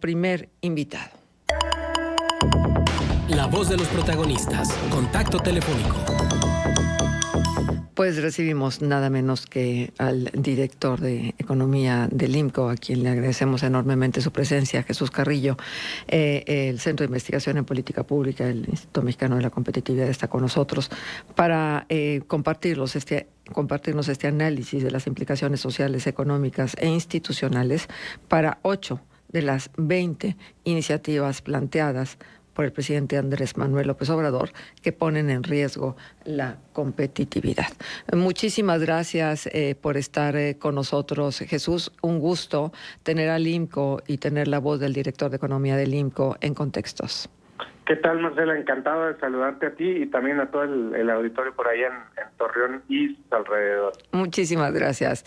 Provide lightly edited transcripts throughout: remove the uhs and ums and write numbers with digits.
Primer invitado. La voz de los protagonistas. Contacto telefónico. Pues recibimos nada menos que al director de Economía del IMCO, a quien le agradecemos enormemente su presencia, Jesús Carrillo. El Centro de Investigación en Política Pública, el Instituto Mexicano de la Competitividad, está con nosotros para compartirnos este análisis de las implicaciones sociales, económicas e institucionales para 8 de las 20 iniciativas planteadas por el presidente Andrés Manuel López Obrador, que ponen en riesgo la competitividad. Muchísimas gracias por estar con nosotros, Jesús. Un gusto tener al IMCO y tener la voz del director de Economía del IMCO en Contextos. ¿Qué tal, Marcela? Encantado de saludarte a ti y también a todo el auditorio por ahí en Torreón y sus alrededores. Muchísimas gracias.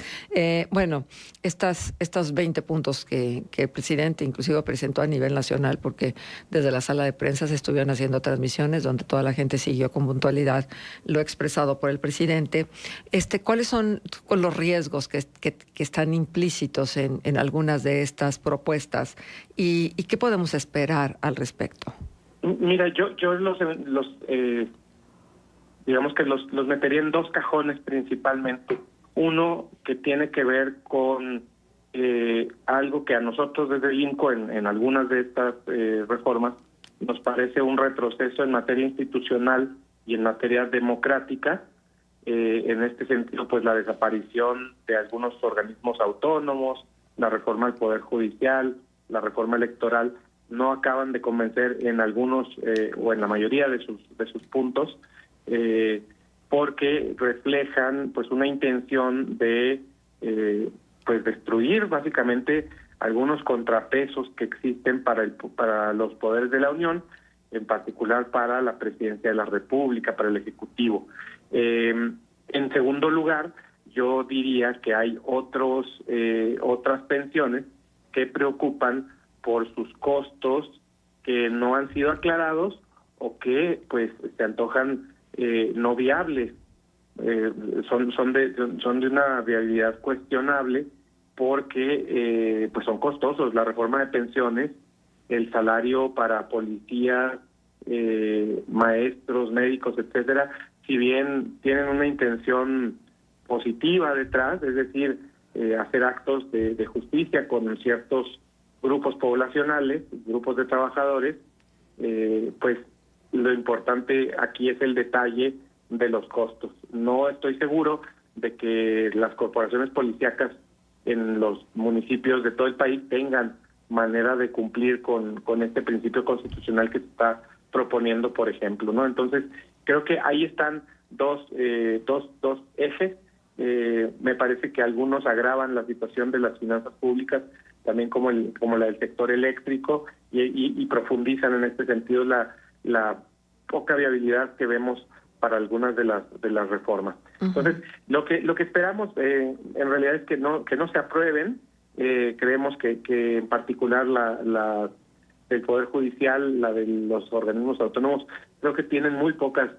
Bueno, estos 20 puntos que el presidente inclusive presentó a nivel nacional, porque desde la sala de prensa se estuvieron haciendo transmisiones donde toda la gente siguió con puntualidad lo expresado por el presidente. ¿Cuáles son los riesgos que están implícitos en algunas de estas propuestas y qué podemos esperar al respecto? Mira, yo digamos que los metería en dos cajones principalmente. Uno que tiene que ver con algo que a nosotros desde el INCO en algunas de estas reformas nos parece un retroceso en materia institucional y en materia democrática. En este sentido, pues la desaparición de algunos organismos autónomos, la reforma del Poder Judicial, la reforma electoral, no acaban de convencer en algunos o en la mayoría de sus puntos, porque reflejan pues una intención de pues destruir básicamente algunos contrapesos que existen para los poderes de la Unión, en particular para la Presidencia de la República, para el Ejecutivo. En segundo lugar, yo diría que hay otras pensiones que preocupan por sus costos que no han sido aclarados o que pues se antojan no viables. Son de una viabilidad cuestionable porque pues son costosos. La reforma de pensiones, el salario para policías, maestros, médicos, etcétera, si bien tienen una intención positiva detrás, es decir, hacer actos de justicia con ciertos grupos poblacionales, grupos de trabajadores, pues lo importante aquí es el detalle de los costos. No estoy seguro de que las corporaciones policíacas en los municipios de todo el país tengan manera de cumplir con este principio constitucional que se está proponiendo, por ejemplo, ¿no? Entonces, creo que ahí están dos ejes. Me parece que algunos agravan la situación de las finanzas públicas, también como la del sector eléctrico, y profundizan en este sentido la poca viabilidad que vemos para algunas de las reformas. Uh-huh. Entonces, lo que esperamos en realidad es que no se aprueben. Creemos que en particular la del Poder Judicial, la de los organismos autónomos, creo que tienen muy pocas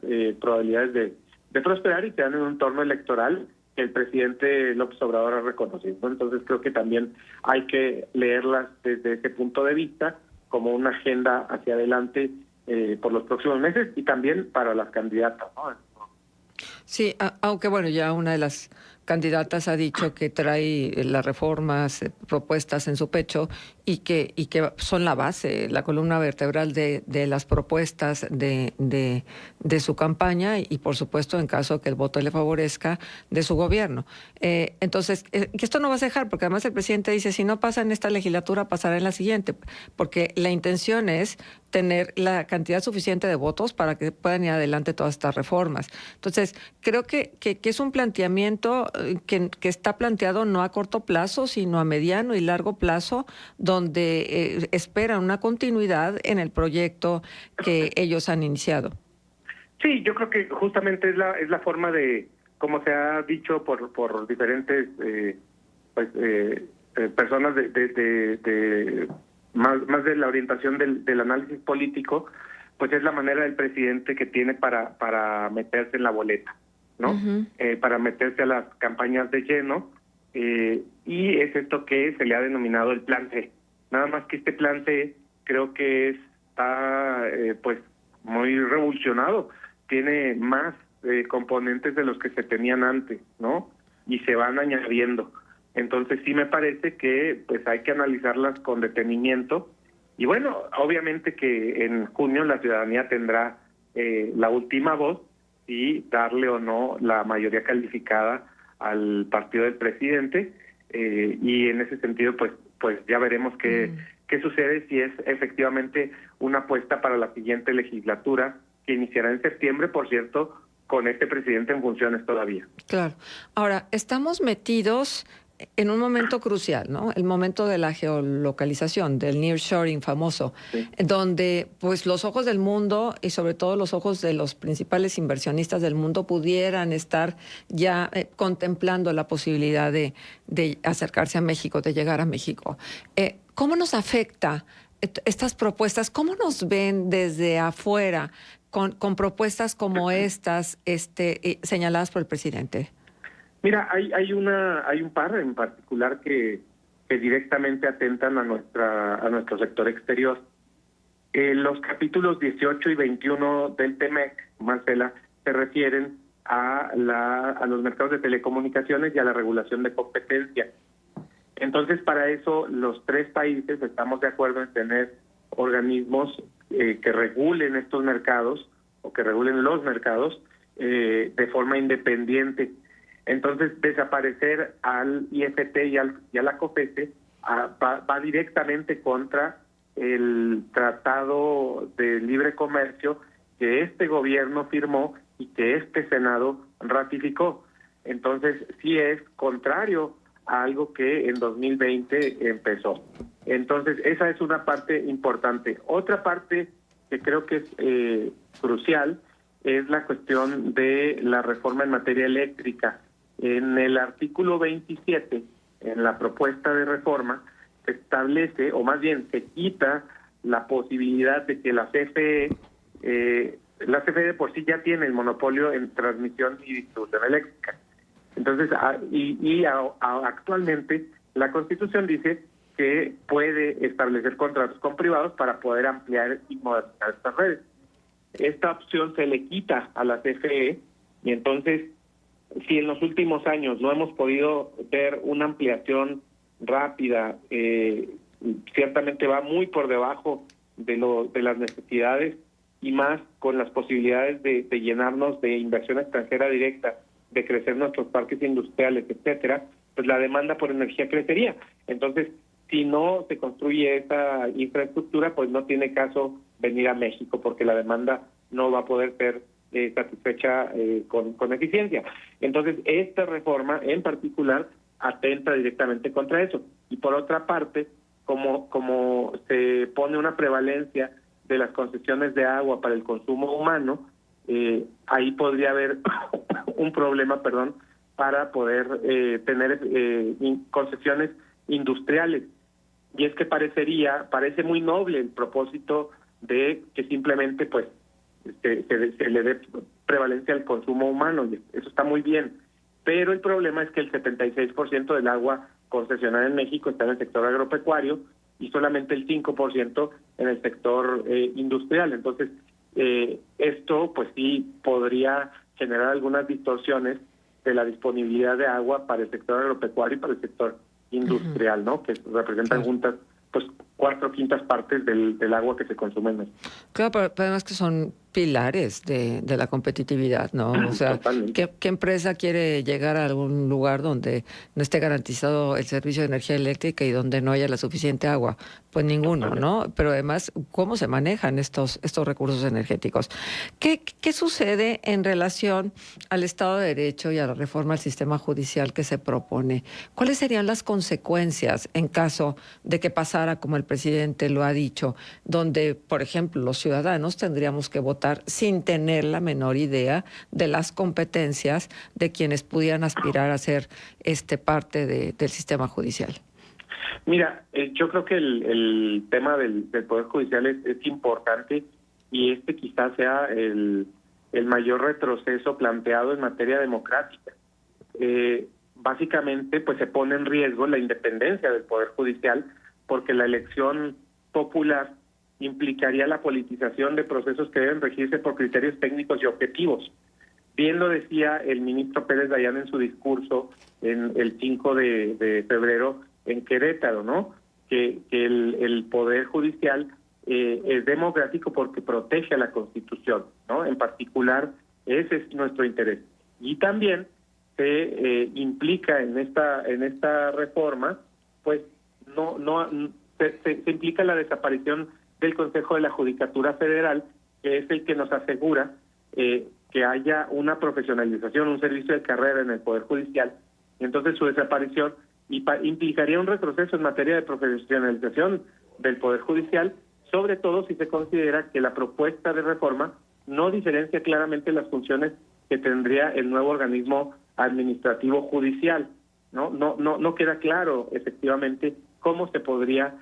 probabilidades de prosperar y quedan en un entorno electoral que el presidente López Obrador ha reconocido. Entonces creo que también hay que leerlas desde ese punto de vista como una agenda hacia adelante por los próximos meses y también para las candidatas, ¿no? Sí, aunque bueno, ya una de las candidatas ha dicho que trae las reformas propuestas en su pecho y que son la base, la columna vertebral de las propuestas de su campaña y por supuesto en caso que el voto le favorezca de su gobierno. Entonces, que esto no va a cejar, porque además el presidente dice, si no pasa en esta legislatura, pasará en la siguiente, porque la intención es tener la cantidad suficiente de votos para que puedan ir adelante todas estas reformas. Entonces, creo que es un planteamiento que está planteado no a corto plazo, sino a mediano y largo plazo, donde esperan una continuidad en el proyecto que ellos han iniciado. Sí, yo creo que justamente es la forma de, como se ha dicho por diferentes personas de más de la orientación del análisis político, pues es la manera del presidente que tiene para meterse en la boleta, ¿no? Uh-huh. Para meterse a las campañas de lleno, y es esto que se le ha denominado el plan C, Nada más que este plan C creo que está pues muy revolucionado, tiene más componentes de los que se tenían antes, ¿no? Y se van añadiendo. Entonces sí me parece que pues hay que analizarlas con detenimiento. Y bueno, obviamente que en junio la ciudadanía tendrá la última voz y darle o no la mayoría calificada al partido del presidente, y en ese sentido pues ya veremos qué sucede, si es efectivamente una apuesta para la siguiente legislatura, que iniciará en septiembre, por cierto, con este presidente en funciones todavía. Claro. Ahora, estamos metidos en un momento crucial, ¿no? El momento de la geolocalización, del nearshoring famoso, Sí. donde pues los ojos del mundo y sobre todo los ojos de los principales inversionistas del mundo pudieran estar ya contemplando la posibilidad de acercarse a México, de llegar a México. ¿Cómo nos afecta estas propuestas? ¿Cómo nos ven desde afuera con propuestas como estas señaladas por el presidente? Mira, hay un par en particular que directamente atentan a nuestro sector exterior. Los capítulos 18 y 21 del TEMEC, Marcela, se refieren a los mercados de telecomunicaciones y a la regulación de competencia. Entonces, para eso, los tres países estamos de acuerdo en tener organismos que regulen estos mercados o que regulen los mercados de forma independiente. Entonces, desaparecer al IFT y a la COFECE va directamente contra el Tratado de Libre Comercio que este gobierno firmó y que este Senado ratificó. Entonces, sí es contrario a algo que en 2020 empezó. Entonces, esa es una parte importante. Otra parte que creo que es crucial es la cuestión de la reforma en materia eléctrica. En el artículo 27, en la propuesta de reforma, se establece, o más bien se quita la posibilidad de que la CFE de por sí ya tiene el monopolio en transmisión y distribución eléctrica. Entonces, actualmente la Constitución dice que puede establecer contratos con privados para poder ampliar y modernizar estas redes. Esta opción se le quita a la CFE y entonces, si en los últimos años no hemos podido ver una ampliación rápida, ciertamente va muy por debajo de las necesidades y más con las posibilidades de llenarnos de inversión extranjera directa, de crecer nuestros parques industriales, etcétera, pues la demanda por energía crecería. Entonces, si no se construye esa infraestructura, pues no tiene caso venir a México, porque la demanda no va a poder ser satisfecha con eficiencia. Entonces, esta reforma en particular atenta directamente contra eso. Y por otra parte, como se pone una prevalencia de las concesiones de agua para el consumo humano, ahí podría haber un problema, para poder tener concesiones industriales. Y es que parece muy noble el propósito de que simplemente pues se le dé prevalencia al consumo humano, y eso está muy bien, pero el problema es que el 76% del agua concesionada en México está en el sector agropecuario y solamente el 5% en el sector industrial. Entonces, esto pues sí podría generar algunas distorsiones de la disponibilidad de agua para el sector agropecuario y para el sector industrial, ¿no? Que representan juntas pues 4/5 partes del agua que se consume en México. Claro, pero además que son pilares de la competitividad, ¿no? O sea, ¿qué empresa quiere llegar a algún lugar donde no esté garantizado el servicio de energía eléctrica y donde no haya la suficiente agua? Pues ninguno, ¿no? Pero además, ¿cómo se manejan estos recursos energéticos? ¿Qué sucede en relación al Estado de Derecho y a la reforma al sistema judicial que se propone? ¿Cuáles serían las consecuencias en caso de que pasara como el presidente lo ha dicho, donde, por ejemplo, los ciudadanos tendríamos que votar sin tener la menor idea de las competencias de quienes pudieran aspirar a ser parte del sistema judicial? Mira, yo creo que el tema del Poder Judicial es importante, y quizás sea el mayor retroceso planteado en materia democrática. Básicamente, pues se pone en riesgo la independencia del Poder Judicial porque la elección popular implicaría la politización de procesos que deben regirse por criterios técnicos y objetivos. Bien lo decía el ministro Pérez Dayán en su discurso en el 5 de febrero en Querétaro, ¿no? Que el Poder Judicial es democrático porque protege a la Constitución, ¿no? En particular, ese es nuestro interés. Y también se implica en esta reforma, pues se implica la desaparición del Consejo de la Judicatura Federal, que es el que nos asegura que haya una profesionalización, un servicio de carrera en el Poder Judicial. Entonces su desaparición implicaría un retroceso en materia de profesionalización del Poder Judicial, sobre todo si se considera que la propuesta de reforma no diferencia claramente las funciones que tendría el nuevo organismo administrativo judicial. No queda claro efectivamente cómo se podría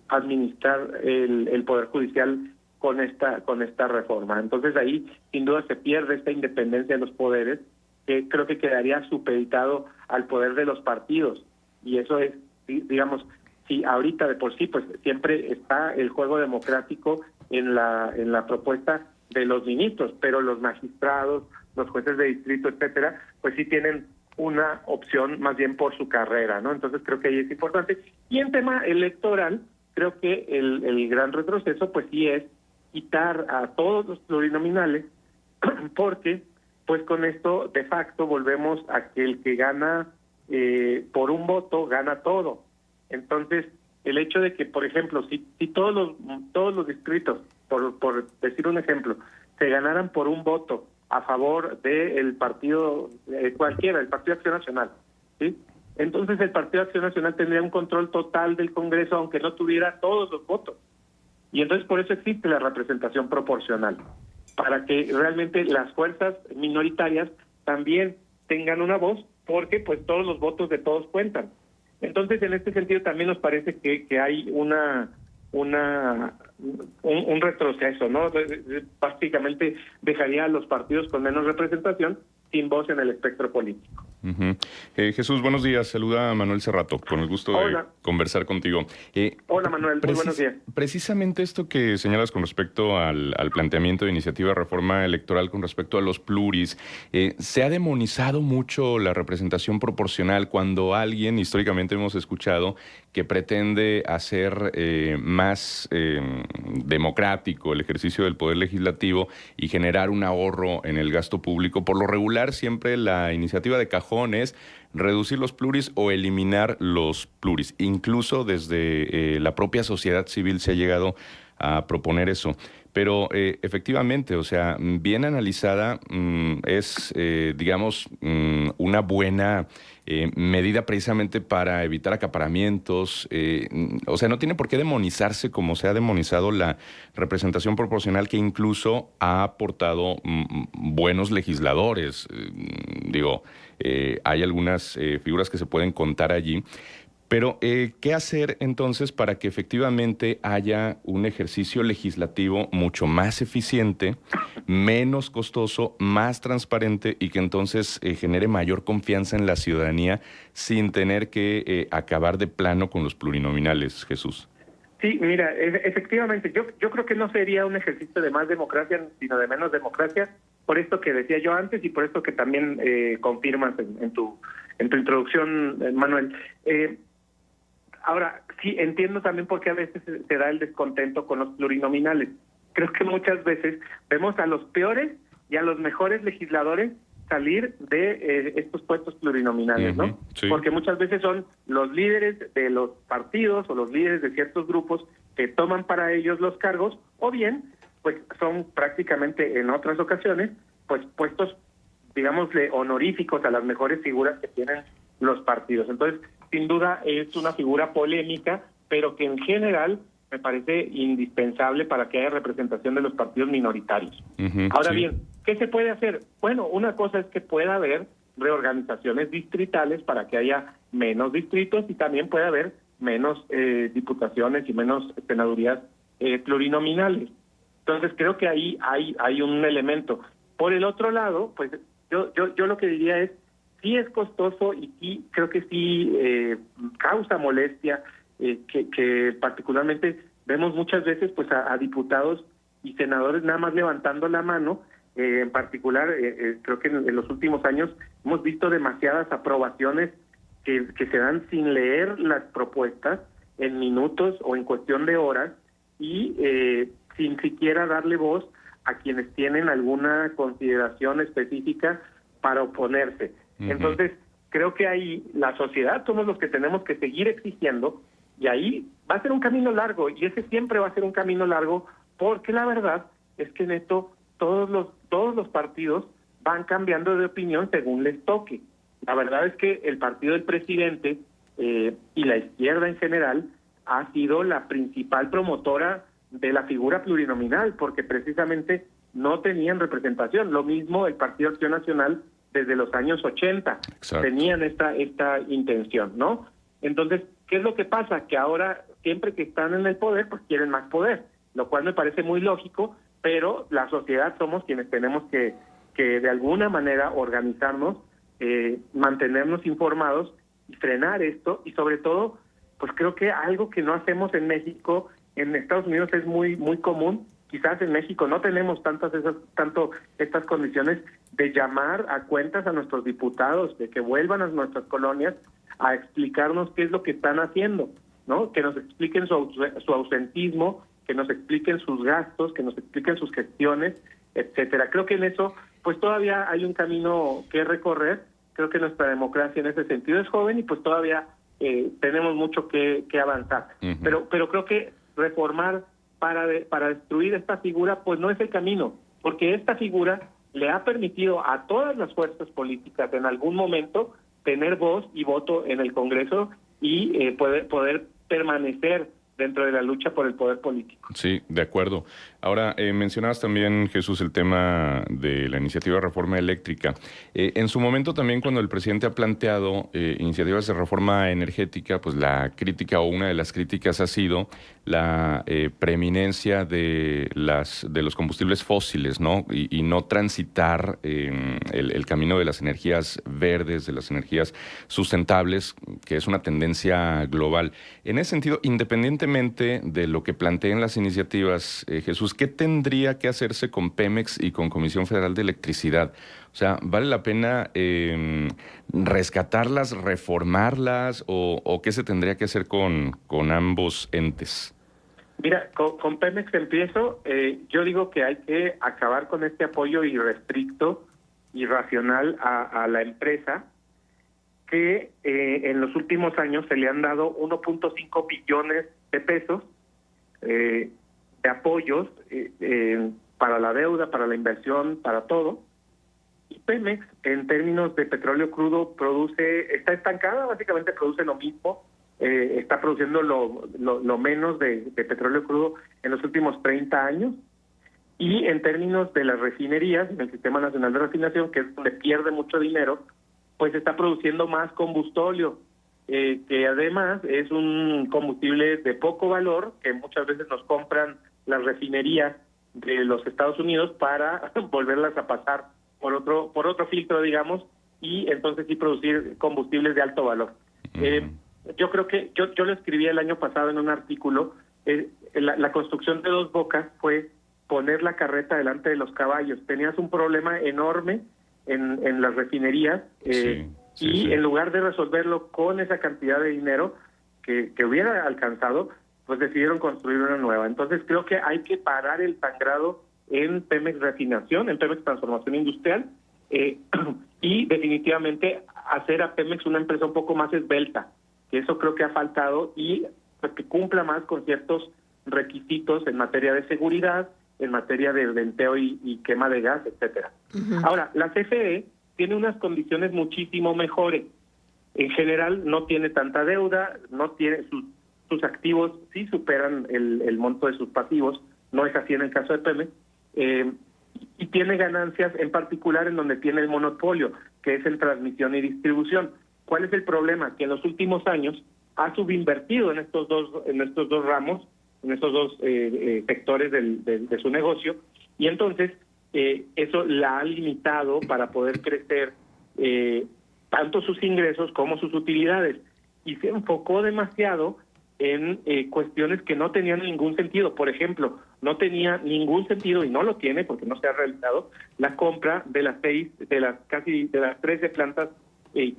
administrar el Poder Judicial con esta reforma. Entonces ahí sin duda se pierde esta independencia de los poderes, que creo que quedaría supeditado al poder de los partidos, y eso es, digamos, si ahorita de por sí pues siempre está el juego democrático en la propuesta de los ministros, pero los magistrados, los jueces de distrito, etcétera, pues sí tienen una opción más bien por su carrera, ¿no? Entonces creo que ahí es importante. Y en tema electoral, creo que el gran retroceso pues sí es quitar a todos los plurinominales, porque pues con esto de facto volvemos a que el que gana por un voto gana todo. Entonces el hecho de que, por ejemplo, si todos los distritos, por decir un ejemplo, se ganaran por un voto a favor del partido cualquiera, el Partido Acción Nacional, ¿sí? Entonces el Partido Acción Nacional tendría un control total del Congreso, aunque no tuviera todos los votos. Y entonces por eso existe la representación proporcional, para que realmente las fuerzas minoritarias también tengan una voz, porque pues todos los votos de todos cuentan. Entonces en este sentido también nos parece que hay un retroceso, ¿no? Básicamente dejaría a los partidos con menos representación sin voz en el espectro político. Jesús, buenos días. Saluda a Manuel Cerrato, con el gusto de conversar contigo. Hola Manuel, muy buenos días. Precisamente esto que señalas con respecto al planteamiento de iniciativa de reforma electoral con respecto a los pluris, se ha demonizado mucho la representación proporcional cuando alguien, históricamente hemos escuchado, que pretende hacer más democrático el ejercicio del poder legislativo y generar un ahorro en el gasto público. Por lo regular, siempre la iniciativa de cajón es reducir los pluris o eliminar los pluris. Incluso desde la propia sociedad civil se ha llegado a proponer eso. Pero efectivamente, o sea, bien analizada es, digamos, una buena medida precisamente para evitar acaparamientos. O sea, no tiene por qué demonizarse como se ha demonizado la representación proporcional, que incluso ha aportado buenos legisladores. Hay algunas figuras que se pueden contar allí. Pero, ¿qué hacer entonces para que efectivamente haya un ejercicio legislativo mucho más eficiente, menos costoso, más transparente y que entonces genere mayor confianza en la ciudadanía sin tener que acabar de plano con los plurinominales, Jesús? Sí, mira, efectivamente, yo creo que no sería un ejercicio de más democracia, sino de menos democracia, por esto que decía yo antes y por esto que también confirmas en tu introducción, Manuel. Ahora, sí, entiendo también por qué a veces se da el descontento con los plurinominales. Creo que muchas veces vemos a los peores y a los mejores legisladores salir de estos puestos plurinominales, ¿no? Sí. Porque muchas veces son los líderes de los partidos o los líderes de ciertos grupos que toman para ellos los cargos, o bien, pues son prácticamente en otras ocasiones, pues puestos, digámosle, honoríficos a las mejores figuras que tienen los partidos. Entonces, sin duda es una figura polémica, pero que en general me parece indispensable para que haya representación de los partidos minoritarios. Ahora bien, ¿qué se puede hacer? Bueno, una cosa es que pueda haber reorganizaciones distritales para que haya menos distritos y también puede haber menos diputaciones y menos senadurías plurinominales. Entonces creo que ahí hay un elemento. Por el otro lado, pues yo lo que diría es, sí es costoso y sí creo que sí causa molestia que particularmente vemos muchas veces pues a diputados y senadores nada más levantando la mano. En particular, creo que en los últimos años hemos visto demasiadas aprobaciones que se dan sin leer las propuestas, en minutos o en cuestión de horas, y sin siquiera darle voz a quienes tienen alguna consideración específica para oponerse. Entonces, creo que ahí la sociedad somos los que tenemos que seguir exigiendo, y ahí va a ser un camino largo, y ese siempre va a ser un camino largo, porque la verdad es que neto, todos los partidos van cambiando de opinión según les toque. La verdad es que el partido del presidente y la izquierda en general ha sido la principal promotora de la figura plurinominal, porque precisamente no tenían representación. Lo mismo el Partido Acción Nacional desde los años 80. Exacto. Tenían esta intención, ¿no? Entonces, ¿qué es lo que pasa? Que ahora, siempre que están en el poder, pues quieren más poder, lo cual me parece muy lógico, pero la sociedad somos quienes tenemos que de alguna manera organizarnos, mantenernos informados y frenar esto, y sobre todo, pues creo que algo que no hacemos en México, en Estados Unidos es muy común, quizás en México no tenemos tanto estas condiciones de llamar a cuentas a nuestros diputados, de que vuelvan a nuestras colonias a explicarnos qué es lo que están haciendo, ¿no? Que nos expliquen su ausentismo, que nos expliquen sus gastos, que nos expliquen sus gestiones, etcétera. Creo que en eso, pues todavía hay un camino que recorrer. Creo que nuestra democracia en ese sentido es joven y pues todavía tenemos mucho que avanzar. Pero creo que reformar para destruir esta figura, pues no es el camino, porque esta figura le ha permitido a todas las fuerzas políticas en algún momento tener voz y voto en el Congreso y poder permanecer dentro de la lucha por el poder político. Sí, de acuerdo. Ahora, mencionabas también, Jesús, el tema de la iniciativa de reforma eléctrica. En su momento también, cuando el presidente ha planteado iniciativas de reforma energética, pues la crítica o una de las críticas ha sido la preeminencia de los combustibles fósiles, ¿no? Y no transitar el camino de las energías verdes, de las energías sustentables, que es una tendencia global. En ese sentido, independientemente de lo que planteen las iniciativas, Jesús, ¿qué tendría que hacerse con Pemex y con Comisión Federal de Electricidad? O sea, ¿vale la pena rescatarlas, reformarlas o qué se tendría que hacer con ambos entes? Mira, con Pemex empiezo. Yo digo que hay que acabar con este apoyo irrestricto, irracional a la empresa, que en los últimos años se le han dado 1.5 billones de pesos de apoyos para la deuda, para la inversión, para todo. Y Pemex, en términos de petróleo crudo, está estancada, básicamente produce lo mismo, está produciendo lo menos de petróleo crudo en los últimos 30 años. Y en términos de las refinerías, en el Sistema Nacional de Refinación, que es donde pierde mucho dinero, pues está produciendo más combustóleo, que además es un combustible de poco valor, que muchas veces nos compran las refinerías de los Estados Unidos para volverlas a pasar por otro filtro, digamos, y entonces sí producir combustibles de alto valor. Yo creo que yo lo escribí el año pasado en un artículo. La construcción de Dos Bocas fue poner la carreta delante de los caballos. Tenías un problema enorme en las refinerías y en lugar de resolverlo con esa cantidad de dinero que hubiera alcanzado, pues decidieron construir una nueva. Entonces creo que hay que parar el sangrado en Pemex Refinación, en Pemex Transformación Industrial, y definitivamente hacer a Pemex una empresa un poco más esbelta, que eso creo que ha faltado, y pues que cumpla más con ciertos requisitos en materia de seguridad, en materia de venteo y quema de gas, etcétera. Ahora, la CFE tiene unas condiciones muchísimo mejores. En general no tiene tanta deuda, no tiene sus activos sí superan el monto de sus pasivos, no es así en el caso de Pemex, y tiene ganancias en particular en donde tiene el monopolio, que es en transmisión y distribución. ¿Cuál es el problema? Que en los últimos años ha subinvertido en estos dos ramos, en estos dos sectores de su negocio, y entonces eso la ha limitado para poder crecer tanto sus ingresos como sus utilidades, y se enfocó demasiado en cuestiones que no tenían ningún sentido. Por ejemplo, no tenía ningún sentido, y no lo tiene porque no se ha realizado, la compra de las 13 plantas,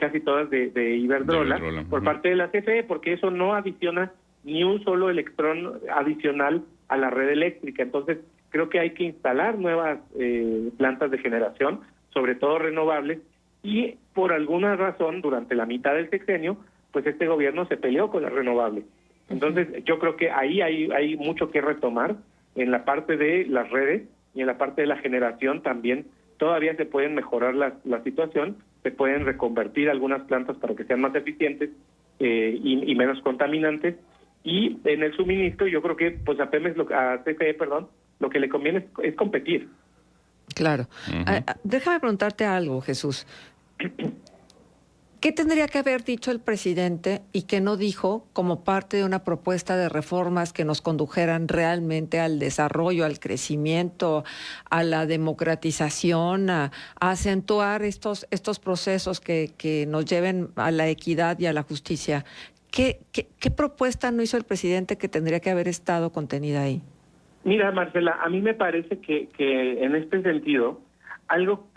casi todas de Iberdrola, por parte de la CFE, porque eso no adiciona ni un solo electrón adicional a la red eléctrica. Entonces, creo que hay que instalar nuevas plantas de generación, sobre todo renovables, y por alguna razón, durante la mitad del sexenio, pues este gobierno se peleó con las renovables. Entonces, yo creo que ahí hay mucho que retomar en la parte de las redes y en la parte de la generación también. Todavía se pueden mejorar la situación, se pueden reconvertir algunas plantas para que sean más eficientes y menos contaminantes. Y en el suministro, yo creo que pues a CFE, lo que le conviene es competir. Claro. Déjame preguntarte algo, Jesús. ¿Qué tendría que haber dicho el presidente y que no dijo como parte de una propuesta de reformas que nos condujeran realmente al desarrollo, al crecimiento, a la democratización, a acentuar estos procesos que nos lleven a la equidad y a la justicia? ¿Qué propuesta no hizo el presidente que tendría que haber estado contenida ahí? Mira, Marcela, a mí me parece que en este sentido, algo...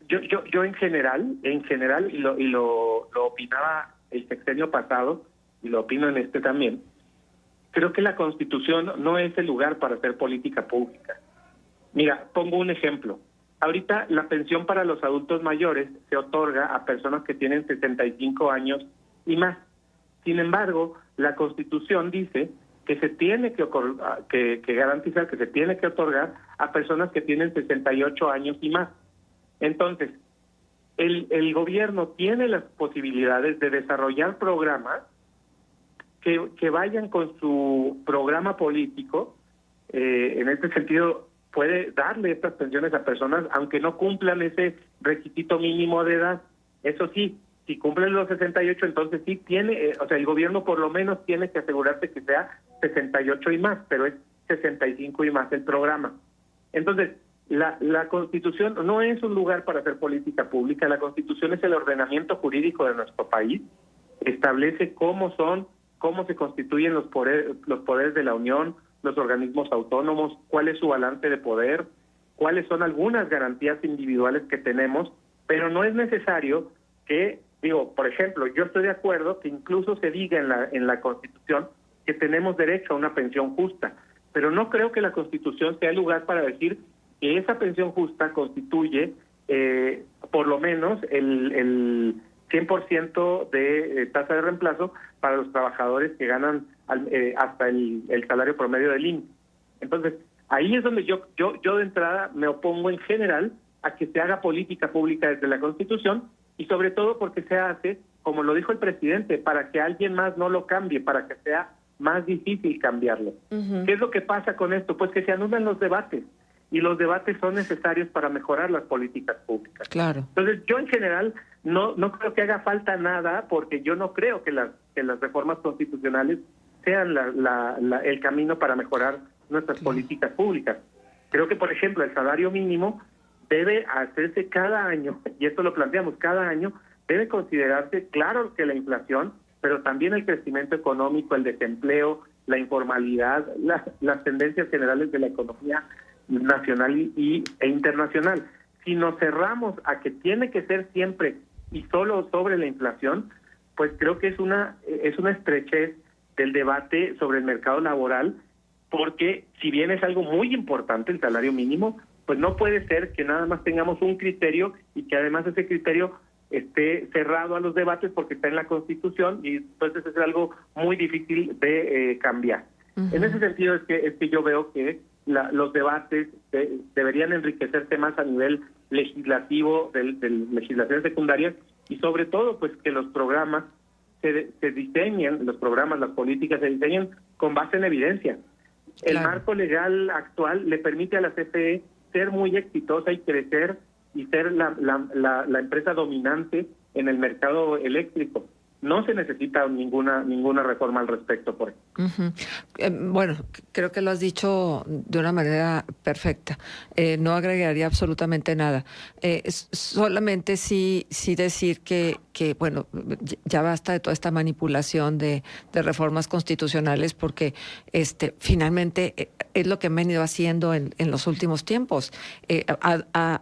Yo en general, y lo opinaba el sexenio pasado, y lo opino en este también, creo que la Constitución no es el lugar para hacer política pública. Mira, pongo un ejemplo. Ahorita la pensión para los adultos mayores se otorga a personas que tienen 65 años y más. Sin embargo, la Constitución dice que se tiene que garantizar, que se tiene que otorgar a personas que tienen 68 años y más. Entonces, el gobierno tiene las posibilidades de desarrollar programas que vayan con su programa político. En este sentido, puede darle estas pensiones a personas aunque no cumplan ese requisito mínimo de edad. Eso sí, si cumplen los 68, entonces sí tiene, el gobierno por lo menos tiene que asegurarse que sea 68 y más, pero es 65 y más el programa. Entonces, la Constitución no es un lugar para hacer política pública. La Constitución es el ordenamiento jurídico de nuestro país. Establece cómo se constituyen los poderes de la Unión, los organismos autónomos, cuál es su balance de poder, cuáles son algunas garantías individuales que tenemos, pero no es necesario que, por ejemplo, yo estoy de acuerdo que incluso se diga en la Constitución que tenemos derecho a una pensión justa, pero no creo que la Constitución sea el lugar para decir que esa pensión justa constituye por lo menos el 100% de tasa de reemplazo para los trabajadores que ganan hasta el salario promedio del IMSS. Entonces, ahí es donde yo de entrada me opongo en general a que se haga política pública desde la Constitución, y sobre todo porque se hace, como lo dijo el presidente, para que alguien más no lo cambie, para que sea más difícil cambiarlo. ¿Qué es lo que pasa con esto? Pues que se anulan los debates. Y los debates son necesarios para mejorar las políticas públicas. Claro. Entonces, yo en general no creo que haga falta nada, porque yo no creo que las reformas constitucionales sean el camino para mejorar nuestras políticas públicas. Creo que, por ejemplo, el salario mínimo debe hacerse cada año, y esto lo planteamos cada año, debe considerarse, claro que la inflación, pero también el crecimiento económico, el desempleo, la informalidad, las tendencias generales de la economía nacional e internacional. Si nos cerramos a que tiene que ser siempre y solo sobre la inflación, pues creo que es una estrechez del debate sobre el mercado laboral, porque si bien es algo muy importante el salario mínimo, pues no puede ser que nada más tengamos un criterio y que además ese criterio esté cerrado a los debates porque está en la Constitución, y entonces es algo muy difícil de cambiar. En ese sentido es que yo veo que los debates deberían enriquecerse más a nivel legislativo, de legislaciones secundarias, y sobre todo pues que los programas se diseñen, las políticas se diseñen con base en evidencia. El marco legal actual le permite a la CFE ser muy exitosa y crecer y ser la empresa dominante en el mercado eléctrico. no se necesita ninguna reforma al respecto por eso. Ujú. Bueno, creo que lo has dicho de una manera perfecta. No agregaría absolutamente nada. Solamente sí decir que bueno, ya basta de toda esta manipulación de reformas constitucionales, porque finalmente es lo que han venido haciendo en los últimos tiempos,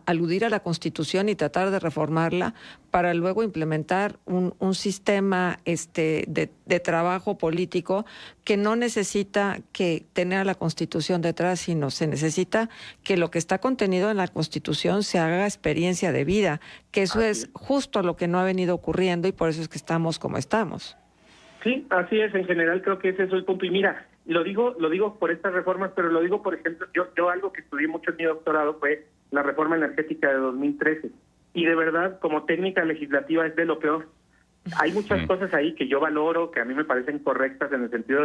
aludir a la Constitución y tratar de reformarla para luego implementar un sistema de trabajo político que no necesita que tener a la Constitución detrás, sino se necesita que lo que está contenido en la Constitución se haga experiencia de vida, que eso es justo lo que no ha venido ocurriendo y por eso es que estamos como estamos. Sí, así es. En general creo que ese es el punto. Y mira, lo digo por estas reformas, pero lo digo, por ejemplo, yo algo que estudié mucho en mi doctorado fue la reforma energética de 2013. Y de verdad, como técnica legislativa es de lo peor. Hay muchas cosas ahí que yo valoro, que a mí me parecen correctas en el sentido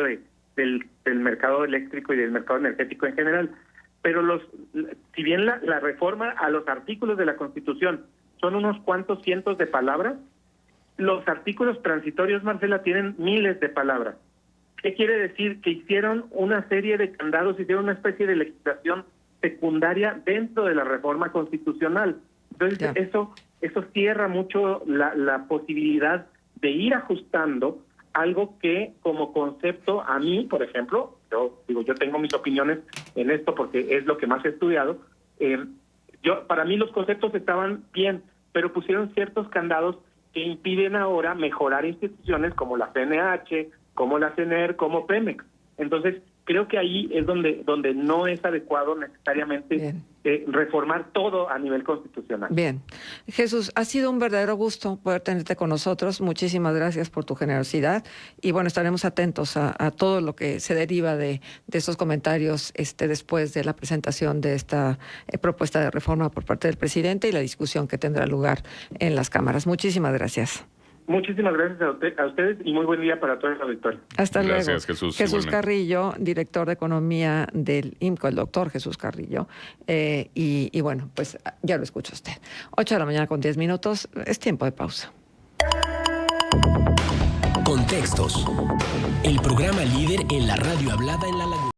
del mercado eléctrico y del mercado energético en general. Pero si bien la reforma a los artículos de la Constitución son unos cuantos cientos de palabras, los artículos transitorios, Marcela, tienen miles de palabras. ¿Qué quiere decir? Que hicieron una serie de candados, hicieron una especie de legislación secundaria dentro de la reforma constitucional. Entonces, eso cierra mucho la posibilidad de ir ajustando algo que, como concepto, a mí, por ejemplo, yo tengo mis opiniones en esto porque es lo que más he estudiado. Para mí los conceptos estaban bien, pero pusieron ciertos candados que impiden ahora mejorar instituciones como la CNH, como la CNER, como Pemex. Entonces, creo que ahí es donde no es adecuado necesariamente reformar todo a nivel constitucional. Bien. Jesús, ha sido un verdadero gusto poder tenerte con nosotros. Muchísimas gracias por tu generosidad. Y bueno, estaremos atentos a todo lo que se deriva de estos comentarios después de la presentación de esta propuesta de reforma por parte del presidente y la discusión que tendrá lugar en las cámaras. Muchísimas gracias. Muchísimas gracias a ustedes y muy buen día para todo el auditorio. Hasta luego. Gracias, Jesús. Jesús Carrillo, director de Economía del IMCO, el doctor Jesús Carrillo. Y bueno, pues ya lo escucha usted. 8 de la mañana con 10 minutos. Es tiempo de pausa. Contextos. El programa líder en la radio hablada en La Laguna.